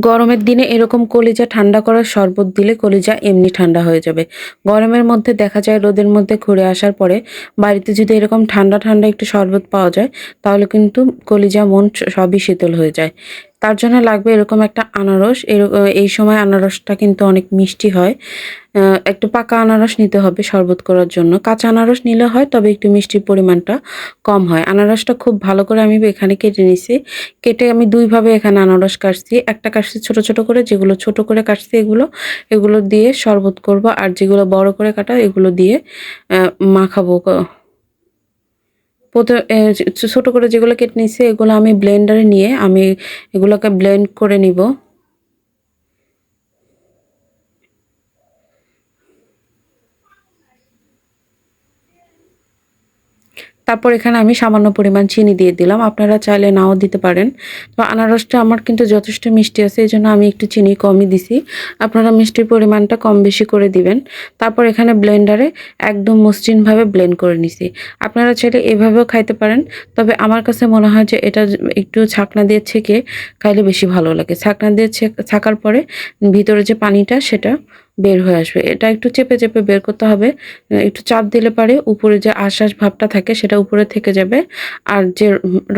গরমের দিনে এরকম কলিজা ঠান্ডা করার শরবত দিলে কলিজা এমনি ঠান্ডা হয়ে যাবে। গরমের মধ্যে দেখা যায় রোদের মধ্যে ঘুরে আসার পরে বাড়িতে যদি এরকম ঠান্ডা, ঠান্ডা একটু শরবত পাওয়া যায় তাহলে কিন্তু কলিজা মন সবই শীতল হয়ে যায়। তার জন্য লাগবে এরকম একটা আনারস। এই সময় আনারসটা কিন্তু অনেক মিষ্টি হয়। একটু পাকা আনারস নিতে হবে শরবত করার জন্য। কাঁচা আনারস নিলে হয়, তবে একটু মিষ্টির পরিমাণটা কম হয়। আনারসটা খুব ভালো করে আমি এখানে কেটে নিছি। কেটে আমি ২ ভাবে এখানে আনারস কাটছি। একটা কাটছি ছোট, ছোট করে, যেগুলো ছোট করে কাটছি এগুলো দিয়ে শরবত করব। আর যেগুলো বড় করে কাটা এগুলো দিয়ে মাখাবো। ছোট করে যেগুলো কেটে নিছি এগুলো আমি ব্লেন্ডারে নিয়ে আমি এগুলোকে ব্লেন্ড করে নিব। তারপর এখানে আমি সামান্য পরিমাণ চিনি দিয়ে দিলাম। আপনারা চাইলে নাও দিতে পারেন। তো আনারসটা আমার কিন্তু যথেষ্ট মিষ্টি আছে, এজন্য আমি একটু চিনি কমই দিছি। আপনারা মিষ্টির পরিমাণটা কম বেশি করে দিবেন। তারপর এখানে ব্লেন্ডারে একদম মসৃণভাবে ব্লেন্ড করে নিছি। আপনারা চাইলে এভাবেও খাইতে পারেন। তবে আমার কাছে মনে হয় যে এটা একটু ছাঁকনা দিয়ে ছেঁকে খাইলে বেশি ভালো লাগে। ছাঁকনা দিয়ে ছাঁকার পরে ভিতরে যে পানিটা সেটা বের হয়ে আসবে। এটা একটু চেপে, চেপে বের করতে হবে। একটু চাপ দিলে পারে উপরে যে আশ্বাস ভাবটা থাকে সেটা উপরে থেকে যাবে। আর যে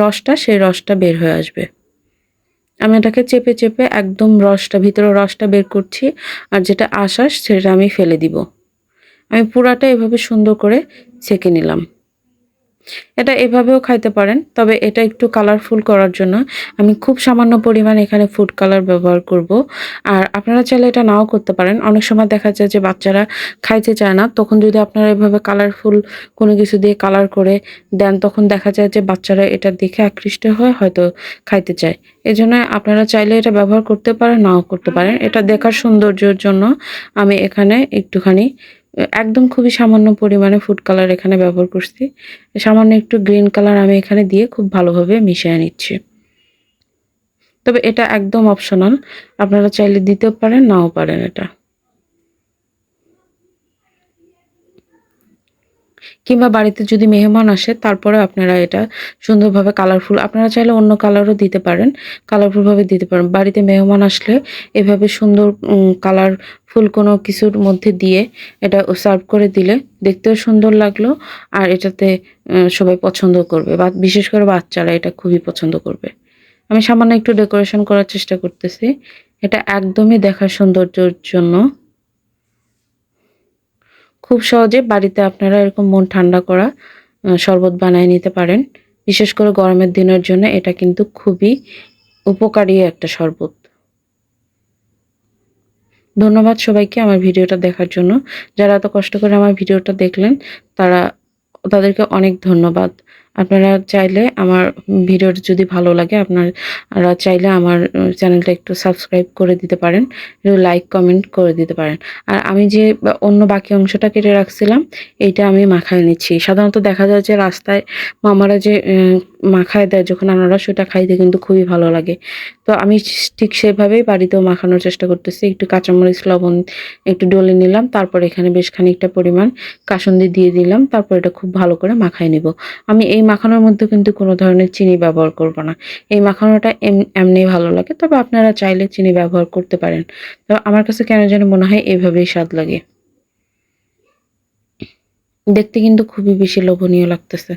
রসটা সেই রসটা বের হয়ে আসবে। আমি এটাকে চেপে, চেপে একদম ভিতরের রসটা বের করছি। আর যেটা আশ্বাস সেটা আমি ফেলে দিব। আমি পুরাটা এভাবে সুন্দর করে ছেঁকে নিলাম। এটা এভাবেও খাইতে পারেন। তবে এটা একটু কালারফুল করার জন্য আমি খুব সামান্য পরিমাণ এখানে ফুড কালার ব্যবহার করব। আর আপনারা চাইলে এটা নাও করতে পারেন। অনেক সময় দেখা যায় যে বাচ্চারা খাইতে চায় না। তখন যদি আপনারা এভাবে কালারফুল কোনো কিছু দিয়ে কালার করে দেন, তখন দেখা যায় যে বাচ্চারা এটা দেখে আকৃষ্ট হয়ে হয়তো খাইতে চায়। এজন্য আপনারা চাইলে এটা ব্যবহার করতে পারেন, নাও করতে পারেন। এটা দেখার সৌন্দর্যের জন্য আমি এখানে একটুখানি একদম খুবই সামান্য পরিমাণে ফুড কালার এখানে ব্যবহার করছি। সামান্য একটু গ্রিন কালার আমি এখানে দিয়ে খুব ভালোভাবে মিশিয়ে নিচ্ছি। তবে এটা একদম অপশনাল। আপনারা চাইলে দিতেও পারেন, নাও পারেন এটা। কিংবা বাড়িতে যদি মেহমান আসে তারপরেও আপনারা এটা সুন্দরভাবে কালারফুল, আপনারা চাইলে অন্য কালারও দিতে পারেন, কালারফুলভাবে দিতে পারেন। বাড়িতে মেহমান আসলে এভাবে সুন্দর কালারফুল কোনো কিছুর মধ্যে দিয়ে এটা সার্ভ করে দিলে দেখতেও সুন্দর লাগলো। আর এটাতে সবাই পছন্দ করবে, বা বিশেষ করে বাচ্চারা এটা খুবই পছন্দ করবে। আমি সামান্য একটু ডেকোরেশন করার চেষ্টা করতেছি। এটা একদমই দেখার সৌন্দর্যের জন্য। খুব সহজে বাড়িতে আপনারা এরকম মন ঠান্ডা করা শরবত বানায় নিতে পারেন। বিশেষ করে গরমের দিনের জন্য এটা কিন্তু খুবই উপকারী একটা শরবত। ধন্যবাদ সবাইকে আমার ভিডিওটা দেখার জন্য। যারা এত কষ্ট করে আমার ভিডিওটা দেখলেন তারা তাদেরকে অনেক ধন্যবাদ। আপনারা চাইলে আমার ভিডিওটা যদি ভালো লাগে আপনারা চাইলে আমার চ্যানেলটা একটু সাবস্ক্রাইব করে দিতে পারেন। একটু লাইক কমেন্ট করে দিতে পারেন। আর আমি যে অন্য বাকি অংশটা কেটে রাখছিলাম এইটা আমি মাখায় নিচ্ছি। সাধারণত দেখা যায় যে রাস্তায় মামারা যে মাখায় দেয় যখন আনারস, ওটা খাইতে কিন্তু খুবই ভালো লাগে। তো আমি ঠিক সেভাবেই বাড়িতেও মাখানোর চেষ্টা করতেছি। একটু কাঁচামরিচ, লবণ একটু ডলে নিলাম। তারপর এখানে বেশ খানিকটা পরিমাণ কাসুন্দি দিয়ে দিলাম। তারপর এটা খুব ভালো করে মাখায় নিব। আমি এই মাখানোর মধ্যে কিন্তু কোনো ধরনের চিনি ব্যবহার করব না। এই মাখানোটা এমনি ভালো লাগে। তবে আপনারা চাইলে চিনি ব্যবহার করতে পারেন। তো আমার কাছে কেন যেন মনে হয় এভাবেই স্বাদ লাগে। দেখতে কিন্তু খুবই বেশি লোভনীয় লাগতেছে।